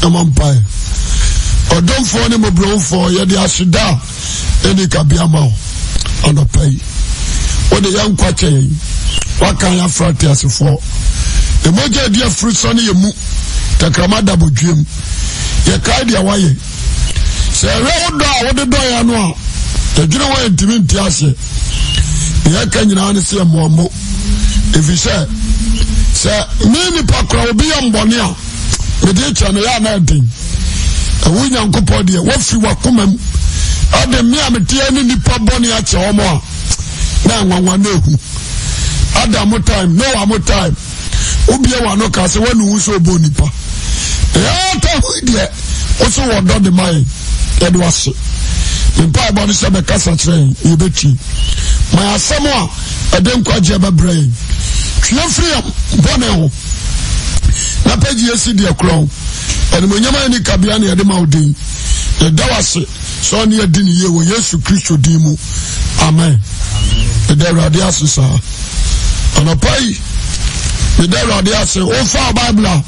amampai Odomfo ne mobrofo ye de aseda eni kabiama anopai ode yankwache wakan ya frate asefo emoje dia fruit ne yemu takramada bodwem ye kai dia waye se rewodo a wode do ya no a tadwene waye ntimi ntiase ye ka nyina ne se momo efise se mini pakra obi ya mbone a mede chane ya na din awunya nkopɔ de wofi wakomam ade me ametie ni nipa bɔne ache omo a na nwanwa na ehu Adam time no am time obie wa no ka se wanu hu so obo nipa ta hu de oso wodo de mai e do ase nipa bɔne se be kasa kyerɛ e beti my asɛm a ade nkwaje ba brain twa free bɔne ho na page esi de kron and when you ni kabia na yade maudin e dawase so ne yadi ni ye wo Yesu Kristo dimu amen e da rade asusa anapai e da rade ase o fa Bible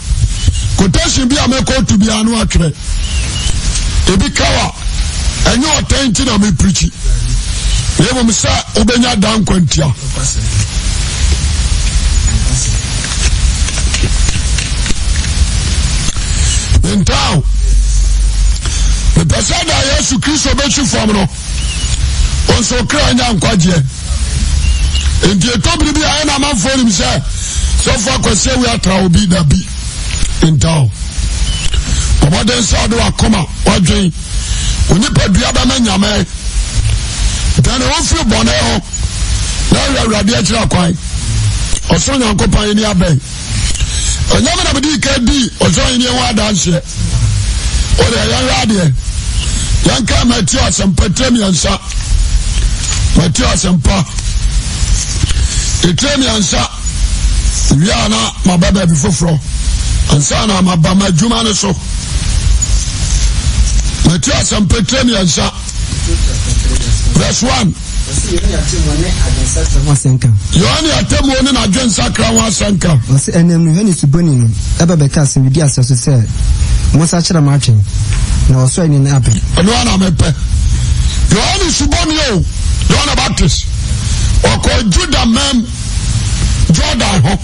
quotation bi ameko to bi anu atwere e bi kawa enyo otenti na me preach e mo misa obenya dan kwantia Então, the person that Yesu Kristo bechi from no, on so cry nya nkwaje. Enti etobiri bi aye na man for him say, so far kwese we atra obi da bi. Então, omoden sa do akoma, wadwen. Onipa dua ba manyame. Dan o fi bone ho. Na awurade a kira kwan. Oso nyankopan ni aben. Onyama na bidi ka di ozo yin wa danse o de yan rade yan ka Matthew asempa yansa Matthew asempa yansa wi na mababa bi foforo ansa na mabama juma ne so Matthew asempa yansa verse 1 Yohane atemu ne na adwen sakra wa sanka. Wose enem no hani suboni no eba beka se bidi asaso se Musa kira matwen na oso ani na abe. Ono ana mepe. Yohane suboni o Yohane Baptist. Oko Juda mem Jordan ho.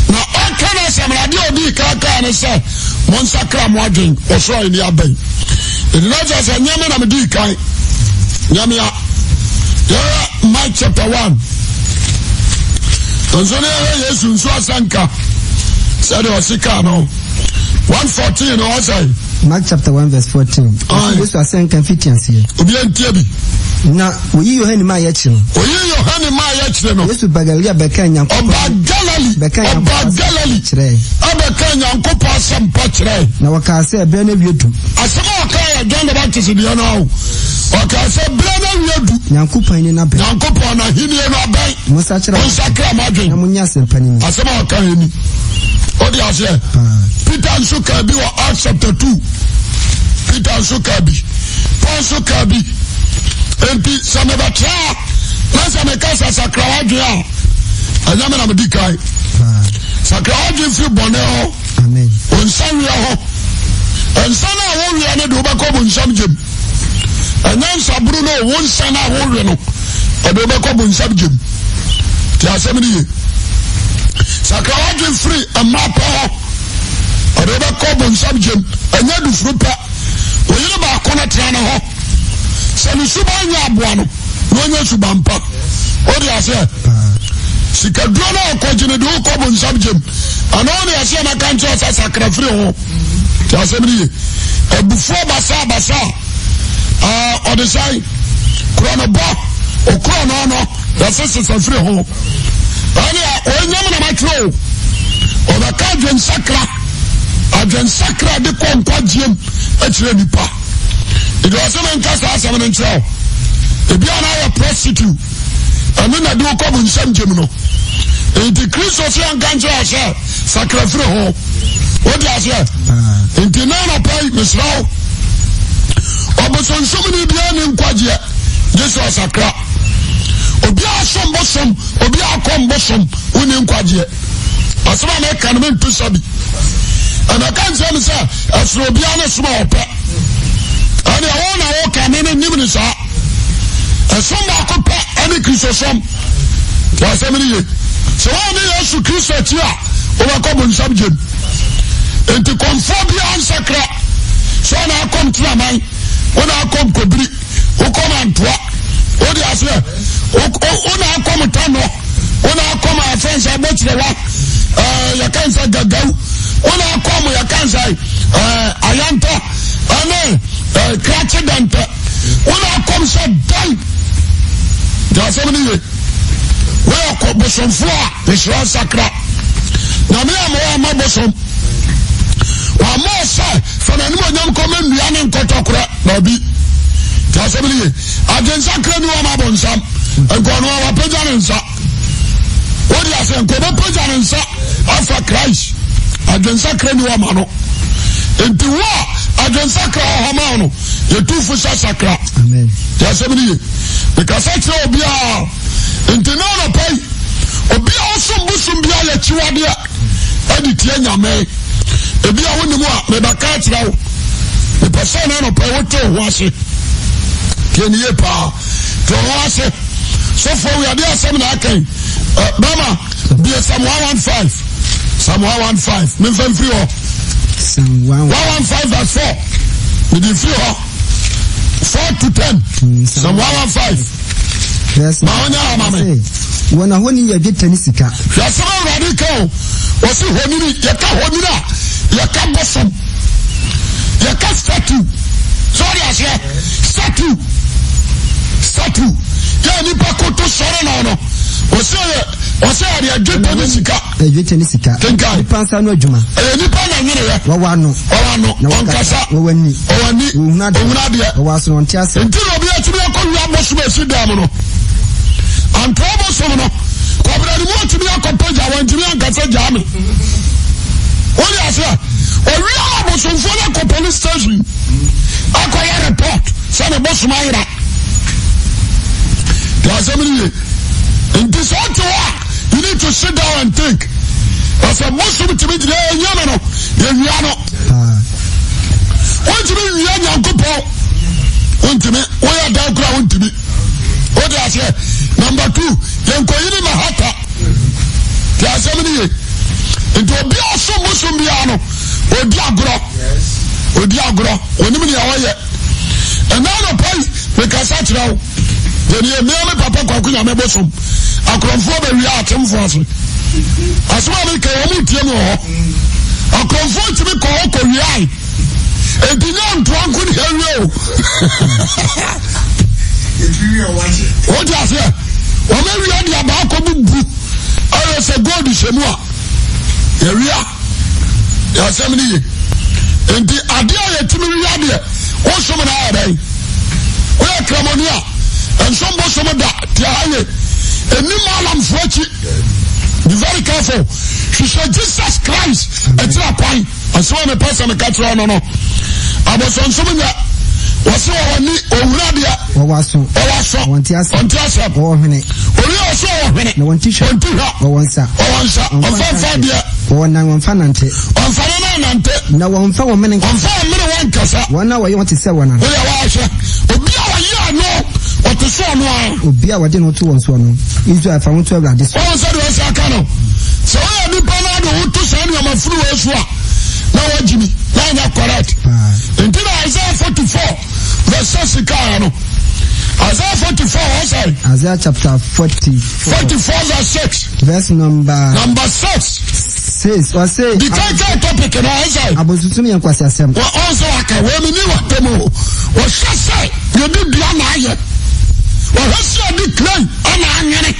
Na akana samrade odi kaka ne se Musa kira matwen oso ani abe. Edinaja se nyame na medi kai. Nyame ya Mark chapter 1. Tonzone Yesu nso asanka. Said osika no. 114 no say. Mark chapter 1 verse 14. Yesu asanka fitianse. Obi antie bi. Na oyi Yohane ma ya kire. Oyi Yohane ma ya kire no. Yesu bagalia beka nyankopɔ. Oba Galilee kire. Abeka nyankopɔ asampa kire. Na waka se ebe na wiedu. Asama waka ya John the Baptist bi na o. Waka se ebe na wiedu. Nyankopɔ ni na be. Nyankopɔ na hini na abai. Musa kira madwen. Na munya sempani. Asama waka ni. Odi ase. Peter nsuka bi wa Acts chapter 2. Peter nsuka bi. Paul nsuka bi. Enti samebatra na samekasa sakrawadwe a anyame na medikai sakrawadwe fi bone ho amen onsanwe ho ensana wo wi ane do bako bonsam jem anyan sabru no wo nsana wo wi no do bako bonsam jem ti asem ni sakrawadwe free amapo ho do bako bonsam jem anya du frupa oyire ba ko na tra na ho Sani suba nya abuano no nya suba mpa odi ase sikaduro na okojine do ko bon sabjem ana oni ase na kanche asa sakra free ho ti ase mi ebufo basa odi sai krono bo okrono no ase sa free ho ani onyam na matro o ba ka dwen sakra de ko nkwajem akire nipa. It was a man cast as a man in trial. If you are a prostitute, and then I do come in some Gemino. In the Christ of young country, I shall sacrifice home. What does it? In the name of pay, Miss Row. But on so many beyond in Quadia, this was a crap. Obia some bosom, Obia come bosom, Unim Quadia. As one I can mean to Sabi. And I can't say, as Robiana small pet. And I want to walk and then even is out. And some are pet any Christosome. Was so many. So I need us to Christ here. Overcome on subject. And to conform the answer. So now come to my mind. When I come to Bri, who come and talk. What do you say? When I come to Tano, when I come my friends, I bet the one. You can't say Gagau. When I come, you can't say Ayanta. And then Cratchidant. When I come, say die. There are so many. Where I come, Bosom Floor, the Shra Sacra. Now, me, I'm a Bosom. One more, sir, from anyone young comment, we are in Kotokra, Nobby. There are so many. I didn't sacre no Mabonsam, and go on our Pajansa. What do you say? Go Pajansa after Christ. I didn't sacre no Amano. Into war, I didn't sacre Hamano. You two for Sacra. Amen. There are so many. Because I tell you, into no pay. Obi also Busum Bia Chiwadia. Editiana May. Ebi a woni mu a me baka kira wo the person no pay wo to ho ase keniye pa to ho ase so for we are there some na akan mama be Psalm 115 Psalm 115 me fam free ho Psalm 115 verse 4 me di free ho 4 to 10 Psalm 115 yes ma onya mama wona honi ya geta ni sika ya sama radical o si honi ni ya ka honi na yaka bosom yaka statue sorry I say statue ya ni pa koto sore na no o se ari ageta ni sika kenka ni pansa no adwuma ni pa na nyere ya wawa no onkasa wawani ohuna de waso on tiase nti obi atumi akọ wi abosom esi dam no anto bosom no ko bra ni mo atumi akọpaja wantumi ankasa jame. What do you say? We are about to follow the police station. I call a report. Send a boss Maira. There are so many. In this hard to work, you need to sit down and think. As a Muslim to me today, Yamano, Yano. Want to be Yanko? Want to me? We are down ground to me. What do I say? Number 2, Yanko Mahata. There are so many. Into a be also Musumbiano, or Diagro, or Nimini Away. And now the price, because I know, then you merely Papa Kokuna Mebosum, I confirm the reaction for us. As well as Kayamu, I confirm to be called Korea. And the young drunk would hear you. What do I say? Or maybe on the Abaco, I was a god is a area ya semini enti adia ya timi wiade wo somo na adai wo kramonia en sombo somo da ti aye eni malam fuachi be very careful she said Jesus Christ etira point aso me person me catch no aboson somo nya wase woni owuradia waso wontiasa wohwene ori oso wohwene na wontisha wonsa onfa dia wona wonfa nante na wonfa womene wankasa wona waye wonte se wona wo ya waahwe obi a waye ano otoso no a obi a wade no to wonso no Israel fa wonto awrade so wonso de wonso aka no so we ni pana do wuto sa ni amafuru we so a na wajimi na nya correct until Isaiah 44 verse 6 no Isaiah 44 also Isaiah chapter 44 verse 6 verse number 6 says or say the title topic no Isaiah abosutumi yankwasi asem wa also aka we mi ni watemo wo hwese ye di bia na aye wo hwese di claim ana anyene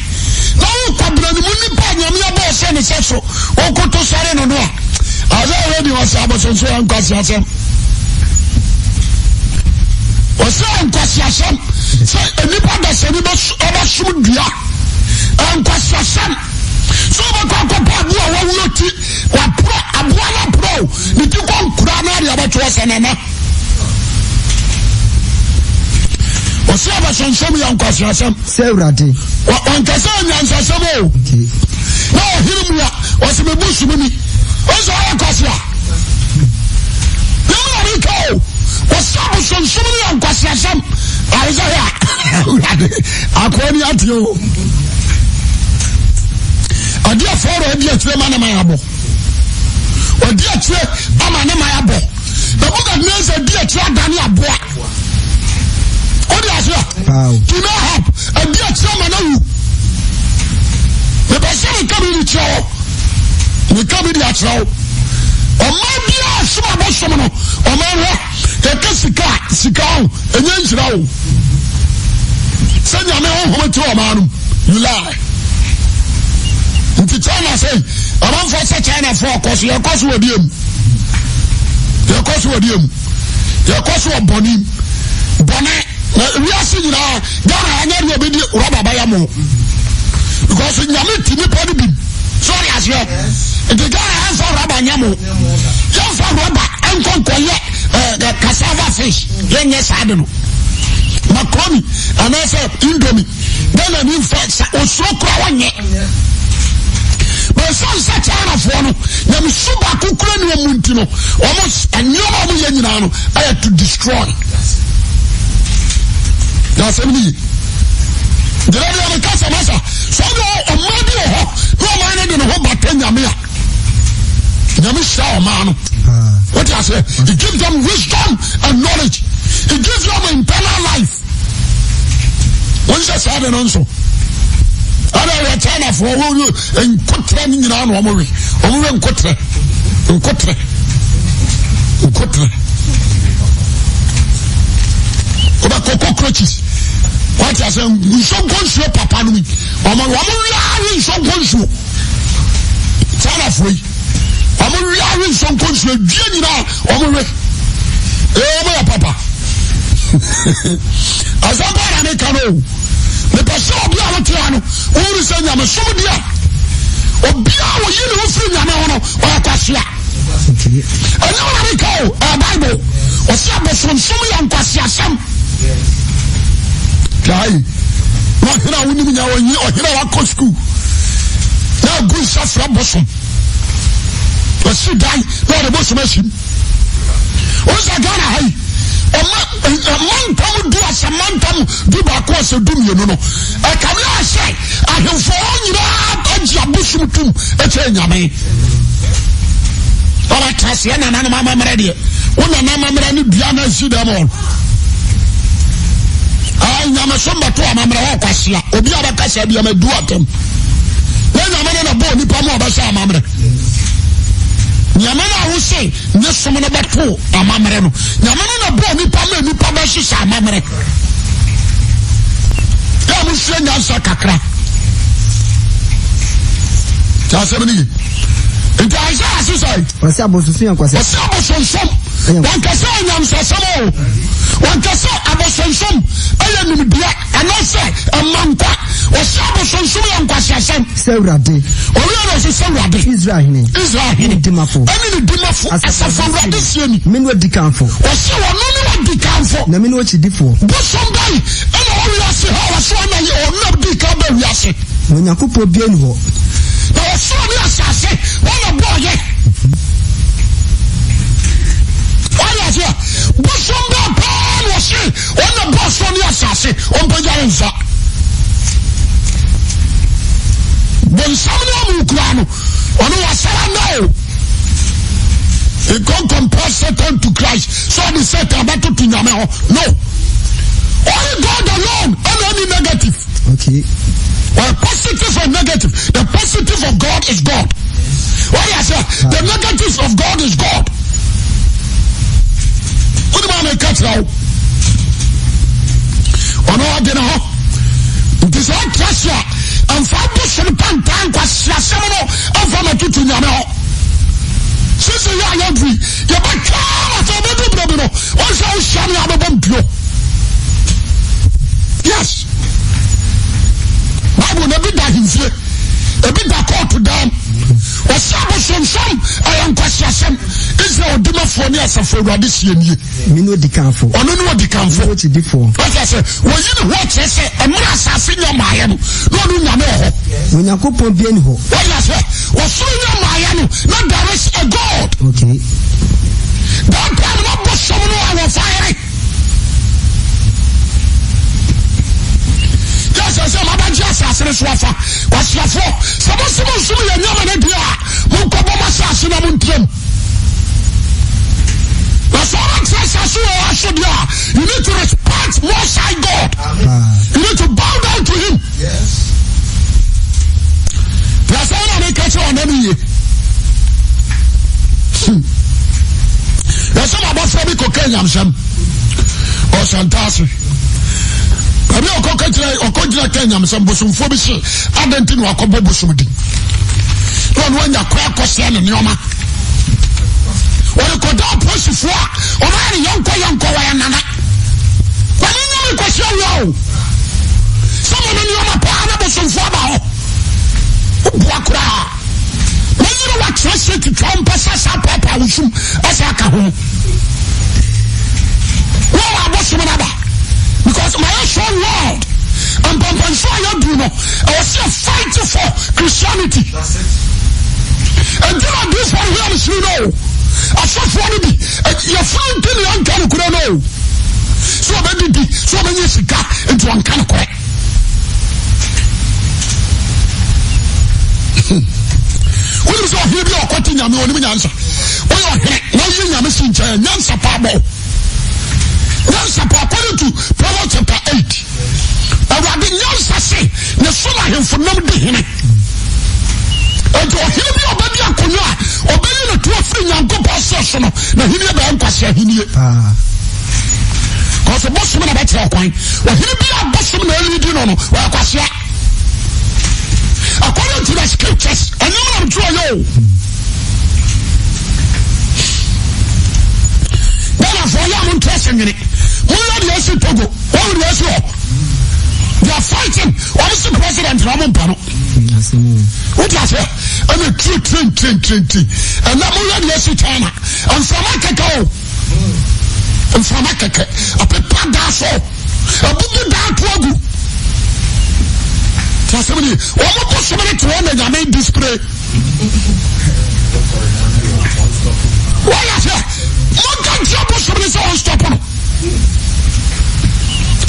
na wo kwabra ni muni pa nyame ya bo se ne seso wo koto sare no no Isaiah ready was abosonso yankwasi asem what's wrong, Kwasiasam? Say, anybody that's ever should be and Kwasiasam. So, Papa, Woti, Abuana Pro, did you come Kurana about to us and Anna? What's ever some young Kwasiasam? Severity. One Kassan and Sasamo. No, him was a bush money. What's all Kwasia? abosonsomni yankwasiasam Isaiah akwani atio adia foro adia tire mana mayabo adia tire amana mayabo the book of Names adia tire adani aboa odi asia to no help adia tire mana wu the person come in chao we come in the chao ọma bia asoma bosom no ọma ho eke sika enye njira o senya me ho ti ọma no you lie nti China say aman for say China for cause your cause odiem boni na we are nyina Ghana anya de obedi roba baya mo because nyame timi podi bi sorry as well the guy answer roba nyamo you for roba enko koye cassava fish yenye sade no macaroni and I say indomie then an infection osro kra wanye but some say China for no nyam suba kukura ni omunti no almost anyoma mu yenyina no I had to destroy that's me the lady of the casa masa so no omadi ho no man dey no ho batanya me nyame sha o man what I say it gives them wisdom and knowledge, it gives them internal life when you say that also other China for and kotre ni nyina no omowe nkotre oba cockroaches what I say we so gonsu papa no mi omo wi so gonsu China for omo wi so gonsu dua nyina omo we omo papa azamba na me kano the person obi a wote ano ori se nyame som dia obi a wo yini wo firi nyame hono o kwasia anya na me kawo Bible o se abosonsom ya nkwasia sam kai wa hira woni mi nya wo yi o hira wa ko school na go safra bosom o si dai na de bosom ashim o sa Ghana hai mantam do asamantam do ba ko se dum ye no e kam ya say ahemfo nyira agya busum tum e che nyame ora trase na na mama mre de wona na mama mre ni bia na si dem on ai nyame somba to amamre ho kwasia obi abaka sa bia ma du atem na nyame na bo ni pa mo ba sa amamre nyame na wo se ne som no beto amamre no nyame na bo ni pa ba shi sa amamre ya mu se nya sa kakra ta se bini nti aisa asisai wasi abosusu yankwase wasi abosonsom wankasa nyamsasamo wankasa abosonsom aya nimdia anase amankwa wasi abosonsom yankwase asem sewrade ori no sewrade Israel dimafo ani dimafo asafo rade sieni menwa dikanfo wasi wono ni wadikanfo na menwa chidifo bosom dai ena ori ase ha wasi na ye onab dikaba wi ase onyakopo bieni ho na wasi ni asase wona boye Busumba Paul was on the boss on the assassin on Pajanza. When someone Ukrano on a Salano, he can't compare Satan to Christ, so they said about to Pinamao. No, only God alone and any negative. Okay. Well, positive or negative, the positive of God is God. What I say, the negative of God is God. What do I catch now? On all dinner, it is all treasure. And for pushing Pantan, Quasiasamino, and from a kitchen. Since you are angry, you're back to the Brabino. Also, Shani Ababumpio. Yes. I will never die in fear. A bit that call to them. Some I am Quasiasam. Israel Dimafonia for Radician. Mino di Canfo. Or no, what the Canfo. What you did for? What I say, well, you know what I say, and when I say, your Mayan, no, when you go for Bienho. What I say, was so your Mayan, not there is a God. Okay. Don't tell me not someone who will fire. ne so afa wasiafo se mo sum ye nyama na dia mo ko bo masase na mo ntram na so so you need to respect Most High God. You need to bow down to Him. Yes. There's all I catch on enemy. There's some about Fabi cocaine, or Santasi. Kabi okojira Kenya msem bosumfo bi se adentin wa kobo bosumdi. Don wanya kwa kwose ne nyoma. Wọ́n kò dá pọ́sifọ́ a ọmọ ẹni yọ̀nkọ́ wáyà nana wọ́n ní nyọ́mi kò sí ọ̀yọ́ o sọ́mu ní nyọ́ma pọ́ anábọ̀sọ̀fọ́ àbá họ ó bu akura wọ́n yìí wà kyerẹ́ sí tuntun ọ̀mpẹ́ sẹ́sẹ́ pàápàá wùsùn ẹ̀sẹ̀ aka ho wọ́n wà abọ́sọ̀mọ́ nàbà because my own world mpọ̀npọ̀nfọ́ ayé dùn no ẹ̀wọ̀ sí ẹ̀ fight for Christianity and do not do for him as you know. Asafo ni bi your friend tell you anka kure no so obedi so obenya sika into anka kure wọ́n sọ ọ̀hìn bí ọkọ̀tì nyàmé wọn ni nyansa wọ́n yọ ọ̀hìn wọ́n yí nyàmé sí nkyẹn nyansa pa bọ̀ nyansa pa according to Proverbs chapter 8 ẹ̀wọ̀n adi nyansa se ne so na ahemfo nam di hene ẹ̀jọ̀ ọ̀hìn bí ọba bí akonnwa ọba yìí na tó afiri nyanko pọ̀ sọ̀sọ̀ no na hini ẹ̀ bẹ̀rẹ̀ nkwasi ahiniye kọ́sọ̀ bọ́sùn na bẹ̀ tẹ̀ ọ̀kwan ọ̀hìn bí abọ́sùn na ẹ̀yìn di nọ no wọ́n akwasi according to the scriptures and you know to you then for you interesting in it who you see Togo what would you see they are fighting what is the president Ramon Pano what you say and a train and now you see China and from Africa and from Africa a people that's all a people that Togo Somebody, one more somebody to one and I made display. Why is that? What can you somebody so unstoppable?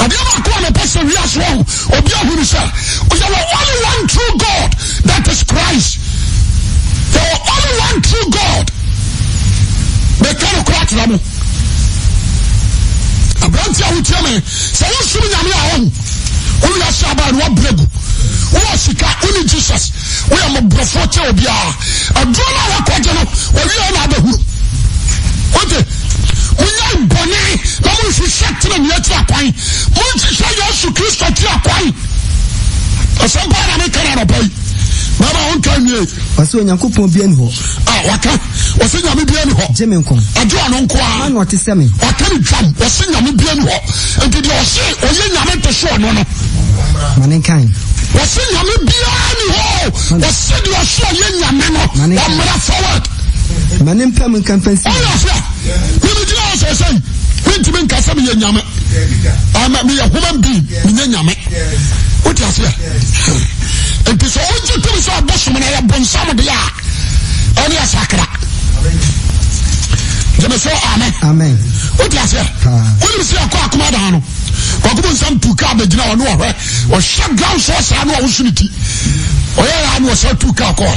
I never call a person we are wrong or be a who is there were only one true God, that is Christ. There were only one true God. They can't crack them. A branch out with me. So you should be on only a Shabbat and one bread. Wọ́n sika wọ́n Jesus wọ́n yẹ mọ̀ bọ̀fọ̀ tẹ́ obi a àdúrà náà wọ́n kọjá no wọ́n yẹ ẹ̀ náà abẹ́hu wọ́n tẹ wọ́n yẹ ìbọ̀nì náà wọ́n hyehyẹ tẹ́lẹ̀ ní ẹtí àkwan wọ́n hyehyẹ Yesu Kristo tí àkwan ẹ̀sẹ̀ mpá náà mi kàn án ọ̀pọ̀ yìí bàbá wọn kàn ní ẹ̀. Wàsí Onyankopɔn bí ẹni hɔ. Wàká wàsí nyàmé bí ẹni hɔ. Jẹ́mi nkọ́. Àdúrà náà nkọ́ a. Wọ́n ti sẹ́mi. Wàká ni dwam wàsí nyàmé bí ẹni hɔ nti di ọ̀sẹ̀ òye nyàmé tó so ọ̀nà no. Mani kan. Wàsí nyàmé bí ẹni hɔ wàsí di ọ̀sẹ̀ òye nyàmé no. Wọ́n mìíràn forward. Mani mpẹ́ mi nkan fẹ́ sí. Ọ̀yà fẹ́ mímí jí náà sọ̀sẹ̀ yìí mi ntumi nkasa mi yẹ nyàmé mi yẹ human being mi yẹ nyàmé o ti àfẹ́ nti sọ o jí tó mi sọ abọ́sùn mi náà yẹ bọ̀nsám de yà ẹni yẹ sakra jẹ́mi sọ amen o ti àfẹ́ wọ́n ní sẹ́ ẹ̀kọ́ akoma dàn no ọkùnrin nsàm tu ká abẹ́gyina wọn ní ọ̀hẹ́ ọ̀hyẹ́ ground source àánú àwọn sùn ti ọ̀yẹ́ yà á ní ọ̀sẹ̀ tu ká kọ́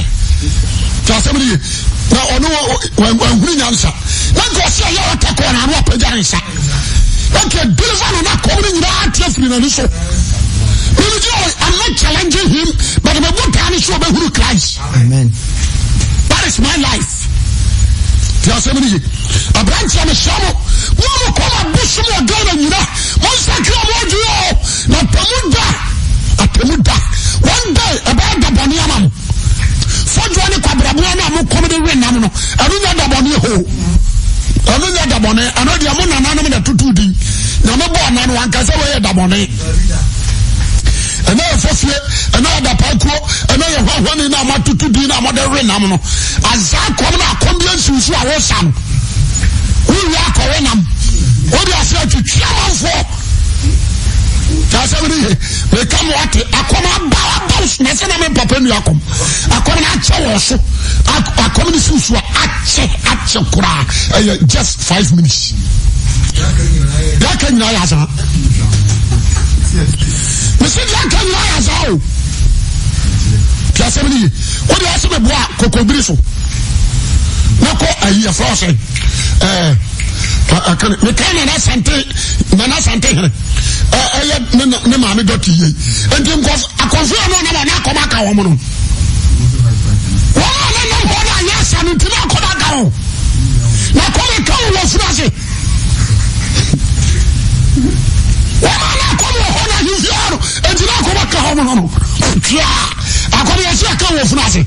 tí a sẹ́mi nìyẹ na ọ̀nù wẹ̀húni nyansa na nkà ọ̀sẹ̀ yẹ ọ̀tẹ̀ kọ́ ọ̀nà àánú ọ̀pẹ̀gyà nsa na nkà deliver no na kọ́ ọ̀nù nyinaa tiẹ̀ firi n'ani so. I'm not challenging him, but I'm going to punish you about Christ. Amen. That is my life. There are so many. A branch of a shadow. One will come and bush some more gun and you know. One second, one do you. Now, Pemuda. One day, about the Boniamam. For Johnny Cabrabuana, I'm coming to win. I don't know the Bonnie ho. I don't know the Bonnie. I know the Amon and Anna to do the. No more than one can say the Bonnie. And now for and now the Paco, and now you one in our to do our mother renam. As I come now, convenience you our son. We are Corenam. What do you say to travel for? That's every they come what I come about bounce, nothing I mean, Papa Yakum. I come at you also. I come in Susua at your cry. Just 5 minutes. That can I answer. Monsieur Diakan Layazo. Tiasemini, what do you ask me bois, Coco Brisso? Nako a year for us. We can't Nana Sante. Nemami got ye. And Jim goes, I confirm no Nakomaka woman. One yes, and Tinakomaka. Nakomaka was Nazi. One you hear, and Tinakomaka woman. I come here, I come with Nazi.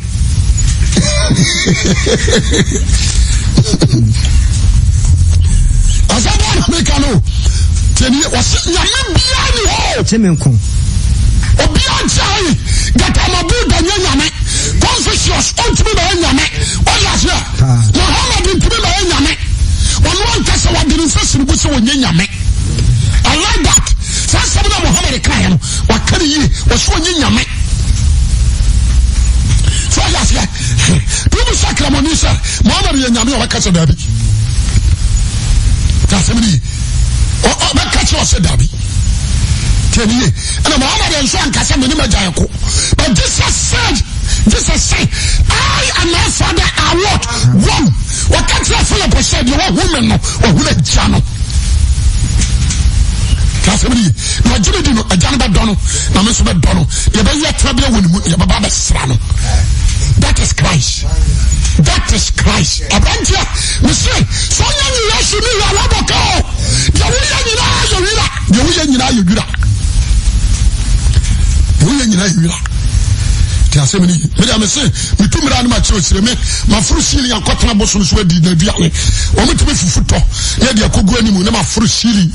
I said, what make I know? Teni was Yami ho. Temenko. Obianchai, Gatamabu Danyame, Confucius, Ontimi Yame, what last year? Muhammad in Tibi Yame. One person was the infection with so Yame. I like that. Sasabna Muhammad Kayan, what can you was so Yame? So last year, people Sacramonisa, Muhammad Yame, what catch a derby. Tasamini. That catch was a derby. And I'm already in Swan Casa Minimajako. But Jesus said, I and my father are what? One. What can't you Philip said, you are women or women channel? Tasamini, no, I didn't know a Janaba Dono, no, Miss Dono, you're very trouble when you're Baba Srano. That is Christ. That is Christ. Abantia, Monsieur, so you should be a Labako. Me say, me too many my children, my fruit ceiling and cotton bosoms were the Diane. Or to be foot, yeah, they could go anymore, my fruit ceiling,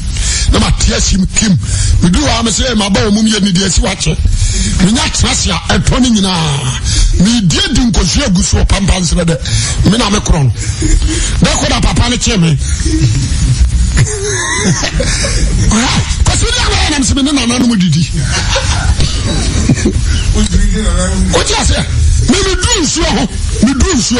no my tears him Kim. We do, I say, my boy, Mummy, and the watcher. We not trust ya, a turning in me did in Cosia Gusso Pampans, Minamacron. That's what a papa me. Because we never had him spinning on anonymity. What you say? Me do so.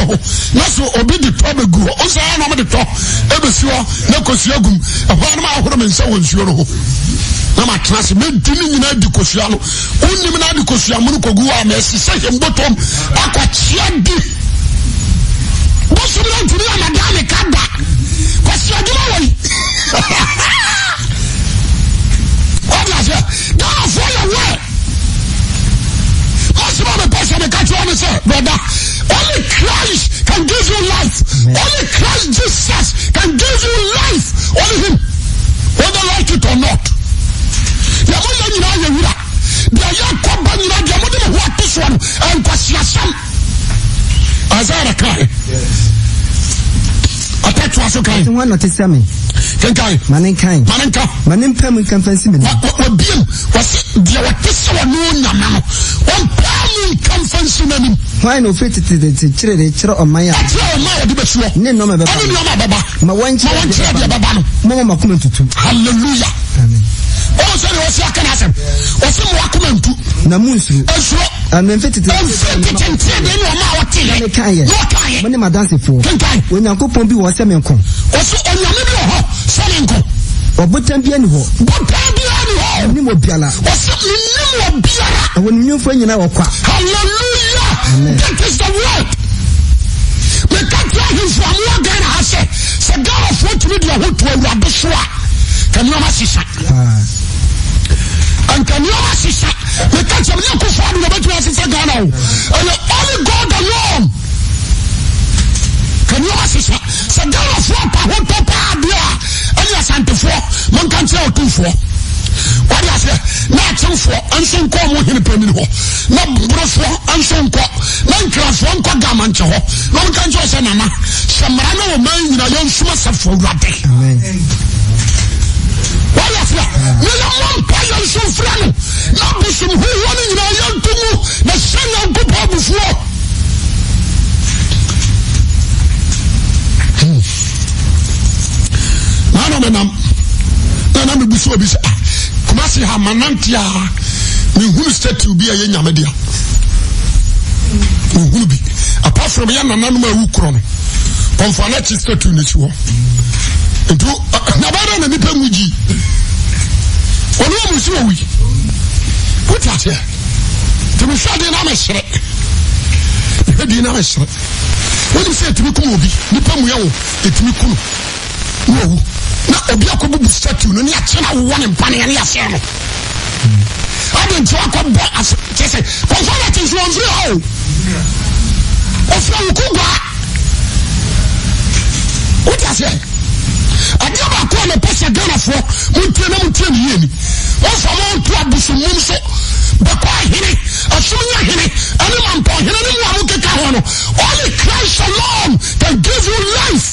Not so obey the trouble go. Also, I know the talk. Ever sure, no Cosiagum, a one of our women so on sure. Now my class made dinning in the Cosiano. Only when I do Cosiamu Kogua, Messi, second bottom, Aquachiadi. What's the name to me? I'm a damn canda. Cosiagum. What is it? Don't fall away. Brother, only Christ can give you life. Only Christ Jesus can give you life. Only Him, whether like it or not. The only you know you are. The young company, the only what this one and Kwasiasam. Isaiah cry. I thought you was okay. One not to say me. Manenkai. Manem Pam can fancy me. What being was there were this one now. One Pam can fancy me. Why no fit to the children on my eye? No, my one child, Mama coming to two. Hallelujah. Oh, sorry, what's your canasm? What's some welcome to Namusu? And then fit it. When am I dancing for? When I go Pombi was a man come. Also, on your middle, Salinko. Or Butambian ho. Butambian ho. Nimo Biala. What's up? Nimo Biala. When you find your qua. Hallelujah. That is the word. We can't tell him from what God has said. So God of what we do, what we are the can you assist? And can you assist? We can't tell you for the better assist Ghana. And only God alone. Can you assist? So God of what Papa Bia and your Santa for one can tell 2 4. What is it? Not 2 4 and some come with him penny. Not Bruce and some cop. None class 1 Kogamancho. No one can just say, Mama. Samano man in a young smash for Rabbi. Amen. What is that? We are one pile so friend. Not be some who running in a young to move the son of good before. Nana be so busy. Kumasi ha manantia. Me who state to be a young media. Who be apart from young Nanuma Ukron. Confanati state to Nichua. Into Nabara and Nipamuji. What do we? Put that here. To be shot in Amish. pedi na resre when you say etimi kum obi nipa mu ya wo etimi kum no na obi akobu statue no ne achena wo ne mpane ya ne ya se no ade nti akobo as say conformity is one free how ofra ukugwa what you say adiaba ko na pesa Ghana fo muntie na muntie ni yeni won fa mo to abusumum so bakwa hene asunya hene ani mampo hene ni mu amukeka ho no only Christ alone can give you life.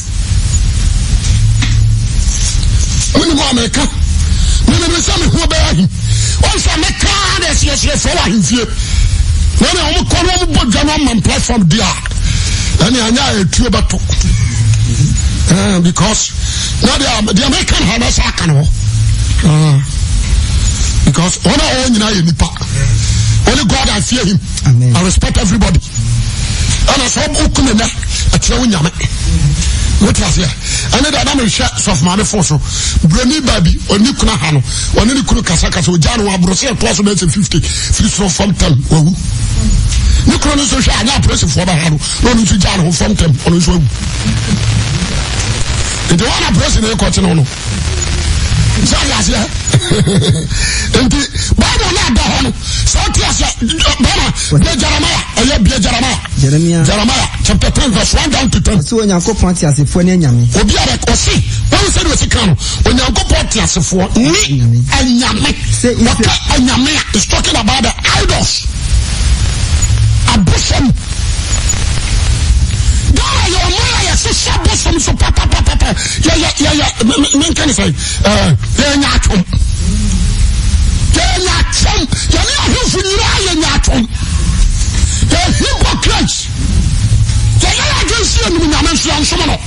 When you America when you say me who be ahi on fa me ka de sie fo wa himfie when you ko no mo bodwa no man platform dia ani anya etuo bato because now the American has a can because only God I fear him. Amen. I respect everybody. And I saw Okumena at Yawanyame. What was here? And then I'm a share of my force. Bruni baby, or Nikuna Hano, or Nikuna Kasaka, so Jano Abrosel, plus 50, from 10. Nikuna so shall not press for the Hano, no to Jano from 10 on his way. The one a person continue. So yes, yeah. And the Bible not the so Jeremiah chapter 10 verse 1 down to 10. So when you go party as if when you Obi arek osi when said we can when you go party as if ni anyame say anyame is talking about the idols. Abusham so papa men can say nyatom ya ni ahufu ni ya nyatom ya hypocrites ya against you ni nyame so anso no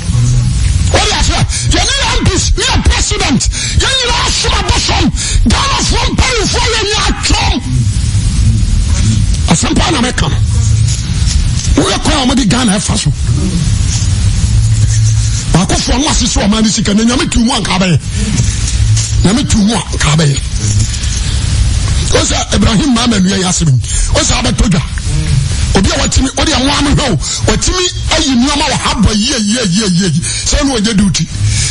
what you say ya ni ambis ni president ya ni na asoma bosom Ghana from pay for ya nyatom asampa na meka we kwa amadi Ghana faso akofo no asese o mani sika na nyame tumu anka baye nyame tumu anka baye oza Ibrahim mama nua yasebin oza abetodwa obi a watimi odi anwa am hwe watimi ayi nuama wa haba ye say no oje duty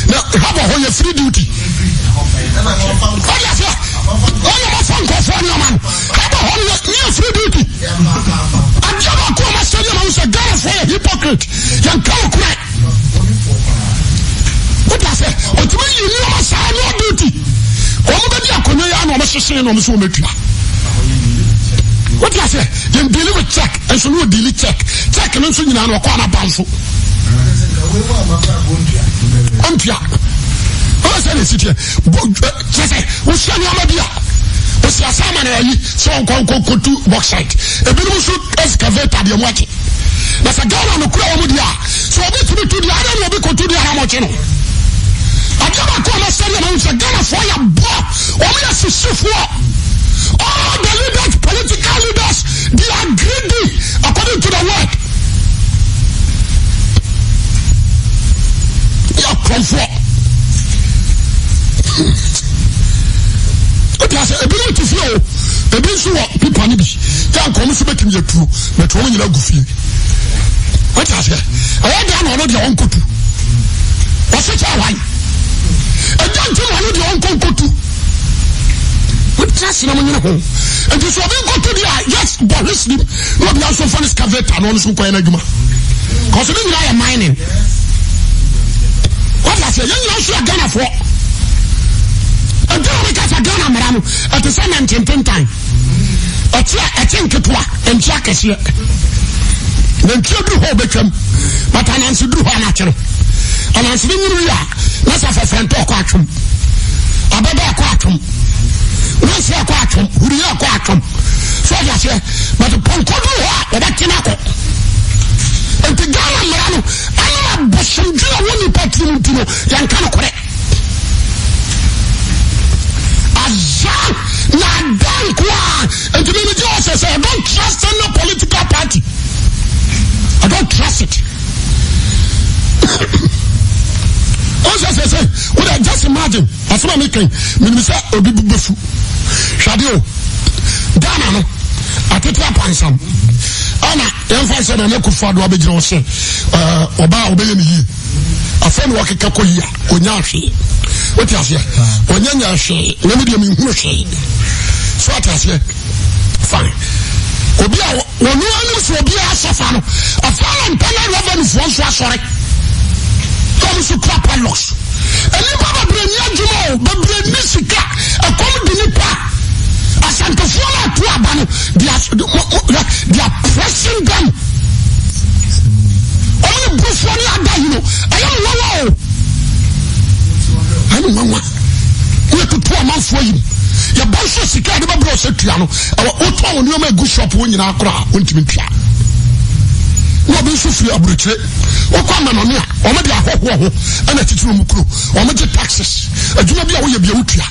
na haba ho ye free duty oya fa oya ma fa nko fo nyama haba ho ye free duty ajaba ko ma study ma say God for a hypocrite yan kawo kura. What I say? What you know, say no duty. Omubedi akono ya na omhyehyere na omso ometua. What I say? You deal with check, and so no deal check. Check no so nyina na okwa na banso. Ontia. O say na sitie. Say, wo sia no amabia. O sia sama na yi, so kotu bauxite. Ebinom so excavator de moachi. Na sa Ghana no kura omu dia. So obi to do dia na obi kotu dia na moachi no. Ajaba ko na send na unsa Ghana for ya bo. Omu ya sisifu. All the leaders, political leaders, they are greedy according to the word. They are comfort. Okay, I say, ebi to feel, ebi so people ni bi. Can come so betim ye true, but wo nyina gufie. What I say? I dey na no dey on kotu. What say why? E don ti no dey on kotu. What trust na money ho. And so we go to the yes, but listen, no be also for excavator no so ko enaduma. Cause we are mining. What I say, you also Ghana for. And then we got Ghana marano at the same time. I think it was and Jack is here. Then children ho become, but I answer do her natural. And I see you are. Let's have a friend talk at him. Ababa quatum. Let's say quatum. Who do you quatum? So I say, but the Ponkodu, that Tinako. And the Ghana Marano, I am Busham, do you want to put him to Yankano correct? Azan, Nadankwa, and to me, the say, I don't trust any political party. I don't trust it. Also, say, what I just imagine, as I'm making, Minister Obibufu, Shadio, Ghana, I take up on some. ana yɛmfa sɛ na ne Akufo-Addo abɛgyina wo sɛ ɔbaa wobɛyɛ ne yie afei ne wɔkeka kɔ yie a ɔnya hwee wote aseɛ ɔnya nya hwee na me deɛ menhunu hwee so ate aseɛ fine obi a wɔno anim sɛ obi a asɔfa no afaa mpana revenuefoɔ nso asɔre ɔm so kura padlocks ɛnipa bebree ni adwuma o bebree ni sika ɛkɔm di nipa asantefoɔ no ato aba no they are pressing them ɔmo ne bufoɔ no ada yi no ɛyɛ no wawa o ɛne wawa woyɛ toto amanfoɔ yi yɛbɔ nso sika de bɛbrɛ sɛ tua no wotɔ wo nneɔma agu shop wo nyinaa kora a wontimi ntua na ɔbi nso firi aburokyire wokɔ amanɔne a ɔmo de ahɔhoɔ ho ɛna titiri mu kuro ɔmo gye taxes adwuma bi a woyɛ bia wotua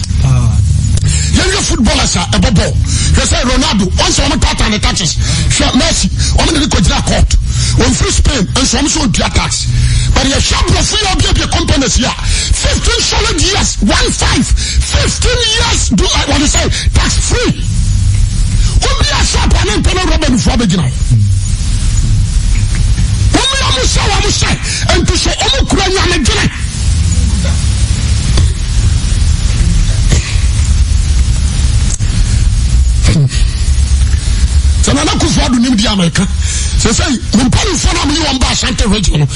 yɛnyɛ footballers a ɛbɔbɔ hwɛ sɛ Ronaldo ɔnsɛ ɔmo tata ne taxes hwɛ Messi ɔmo de ne kɔgyina court ɔmfiri Spain nso ɔmo so ɔntua tax but yɛhwɛ aborɔfo yɛ ɔbiabia companies yi a 15 solid years 15 years do like what they say tax free obi a shop a ne mpɛnɛ revenuefoɔ abɛgyina ho wɔn sɛ nti so ɔmo kura nyame gyene sɛ Nana Akufo-Addo nim di Amerika sɛ sɛ mpanimfoɔ no a moyi wɔn ba Ashanti region no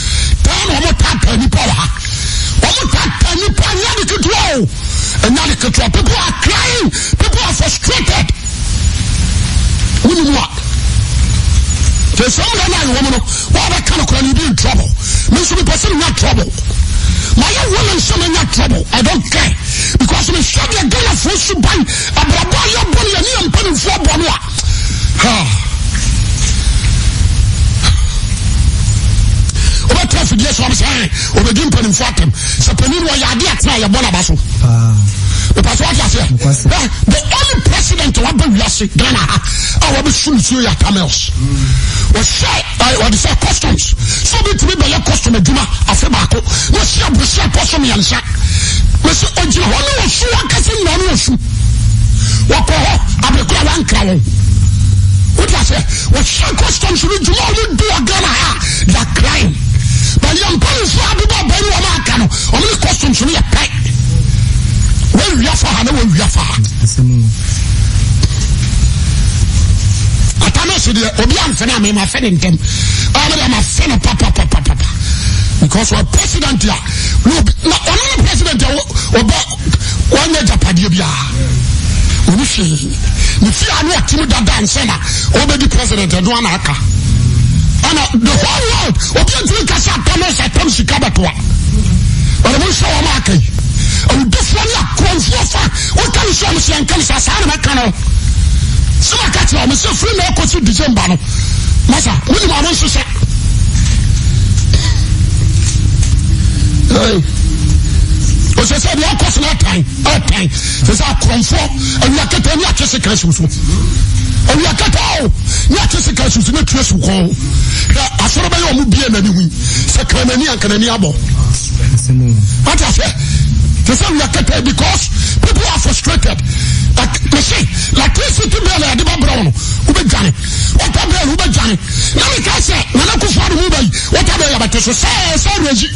taa na ɔmo taataa nipa wɔ ha ɔmo taataa nipa nyɛ de ketewa o ɛnyɛ de ketewa people are crying people are frustrated wonimu a the same way na woman no what that kind of crime you be in trouble me so be person in trouble my young woman so in trouble I don't care because me share the girl for so buy abrabo ya boni ani ampani for bono a oba traffic yes what I'm saying oba dim panim for them so panin wa ya de atna ya bona baso the only president what be we Ghana our be sunu ya camels was say what is customs so be to be by custom adwuma afa baako no sia brusia poso me yansa we say oji ho no so akase no no so wako ho abekura wankra won what I say what say customs no dwuma no do Ghana that crime but young people so abiba ba ni wa maka no o me customs no ya pay when we are for when we are for atama so de obi amfena me ma fene ntem amara ma fene papa because our president ya no only president oba wanya japade bia oni hwe ni fi anu atimu dada nsena obedi president do ana aka ana the whole world obi ntumi kasa atama sa tam sikabatoa ora mo so ma akai I will definitely what can you show me and can say I can't so I catch you myself free no go to December no masa when you want to say o se say the cost na time so say conform and you get any access can so and you get all you access can so na trace ko asoro ba yo mu bia na ni hu se kanani an kanani abo what I say because people are frustrated. Like they say, electricity bill at the Brown, who be Johnny. What are they who be Johnny? Now we can say, Nana Akufo-Addo who be what are they about to say, Reggie?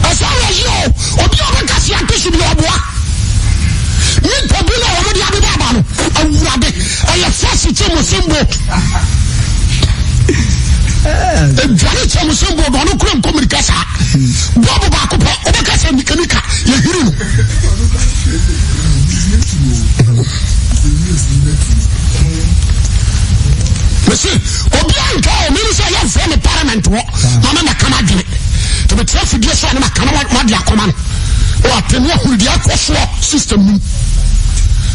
As far as you, or the other Cassian should be a boy. Me Pabula or the other Babano, I have first to tell you Johnny Chamusembo don't come communicasa. Bobo Bakupa, Obakasa Mikanika, Yahiru. Monsieur, Obianka, Minister, I have from the Parliament, Mamma Kanadi, to be traffic, yes, I'm a Kanawat command. Or Tenua Huldia system.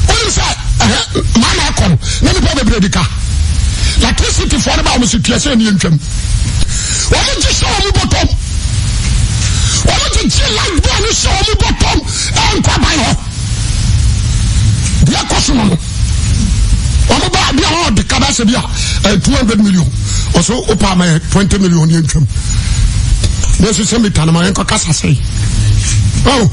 What is that? Mana come, let me put the Bredica. Electricity for about the situation in Yincham. What did you show me bottom? What did you like when you show me bottom? And Kabayo. They are costing. What about the Cabasabia? 200 million. Also, Opama 20 million Yincham. This is semi Tanama and Cacasa say. Oh.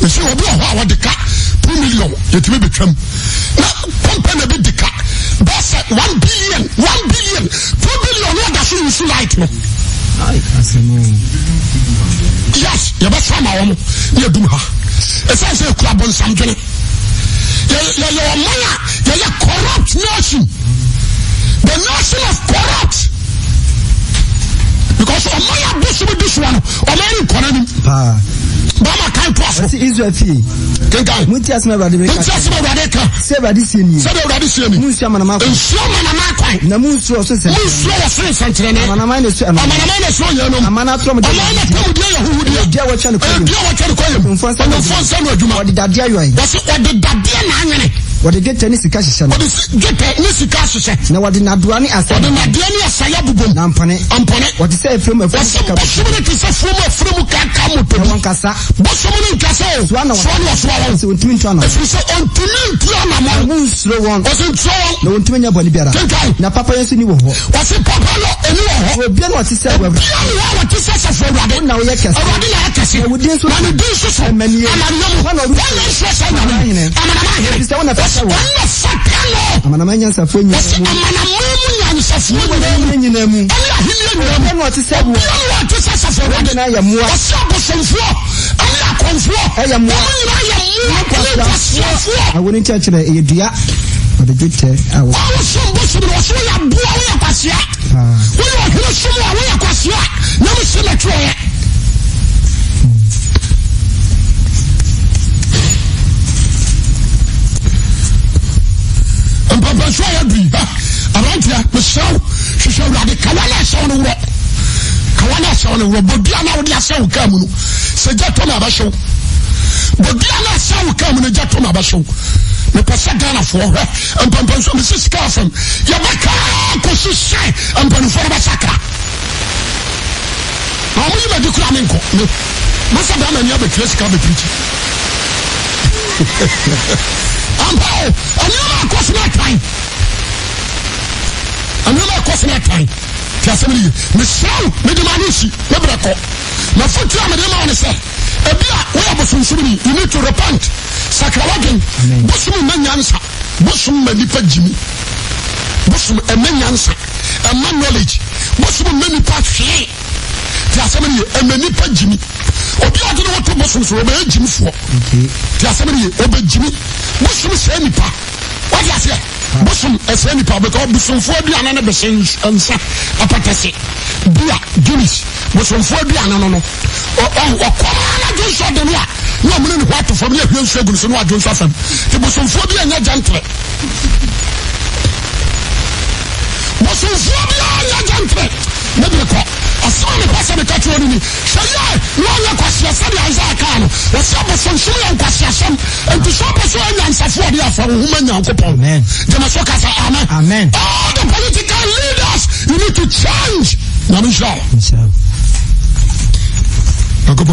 me say obi ho a wode ka 2 million yetime betwam na company be de ka boss 1 billion 2 billion no da so use light no yes you be sama wo ye dum ha e say kura bon samdwene ya maya ya corrupt nation, the nation of corrupt. Because Omaya this one, Omaya economy. Bama can't prosper. Israel fee. Muntias me radika. Say radisi ni. Say radisi ni. Munsia manama. Ensure manama kwai. Na munsu so se. Munsu o so sentrene. Manama ne so. Manama ne so yeno. Amana trom de. Amana trom de Yahudia. Dia wa chane ko. Dia wa chane ko. Mfonsa no adwuma. Odi dadia yoy. Wasi odi dadia na anwene. Wodi gete ni sika hihye no. Wodi gete ni sika hihye. Na wodi nadua ni asa. Wodi nadua ni asa ya bubom. Na mpone. Wodi say efrem ka. Wasi say efrem ka moto. Wankasa. Bosomuni nkasa o. Swana wa. Se ontimi ntwana. If you say ontimi ntwana mo. Munsro won. Wasi ntro won. Na ontimi nya boni biara. Na papa yesu ni wo ho. Wasi papa lo eni wo ho. Obi na wati say wo. Obi na wati say se fo wade. Na wo ye kese. Wade na kese. Na wodi nso. Na di nso so. Amani. Wana ru. Wana nso say na. Amana Bisa wona fasa wo. Wana fatalo. Amana manya nsafo nyi. Amana mu nya nsafo nyi na mu. Ala hini na wati say wo. Wati say se fo wade na ya muwa. Wasi abosomfo. Ala konfo. Ya muwa. I wouldn't touch the idea or the good tech. I was some was a boy. Passia. We are here somewhere. We are Passia. Never seen a tray. And Papa Swaya be around here. Michelle, she showed the Kawana son of rock. Kawana son of rock. But Diana would have so come. Say, get on our show. But Diana saw come in a jet on our show. Me pasa Ghana for her, and Pampanso, Mrs. Carson, Yabaka, Kosisha, and Panufora Saka. How many of you cramming? Must have done any other case can be preaching. And you're crossing that time. And you're crossing that time. Casamili, Michelle, Medimanusi, Nebraco. My foot, I'm a demon, sir. You need to repent. Sakrawagen, Bossum Manyansa, Bossum Manipa Jimmy, Bossum a Manyansa, a man knowledge, Bossum many parts here. Tiasamani, a Manipa Jimmy. Or the other water Bossums were very Jimmy for. Tiasamani, Obe Jimmy, Bossum Senipa. What is it? Bossum a Senipa because Bossum for the another machines and Apatasi. Bia, Guinness, Bossum for the another. I don't show the law. No, I'm going to have to familiar with Shagun, so I don't suffer. There was some phobia and a gentle. Was some phobia and a gentle. Maybe a son of Pastor Catron. So, yeah, no question, said Isaac Khan. The supper from Suyan question, and to supper so answer for the offer of women and couple. Amen. Amen. All the political leaders, you need to change. Now, Michelle. Go,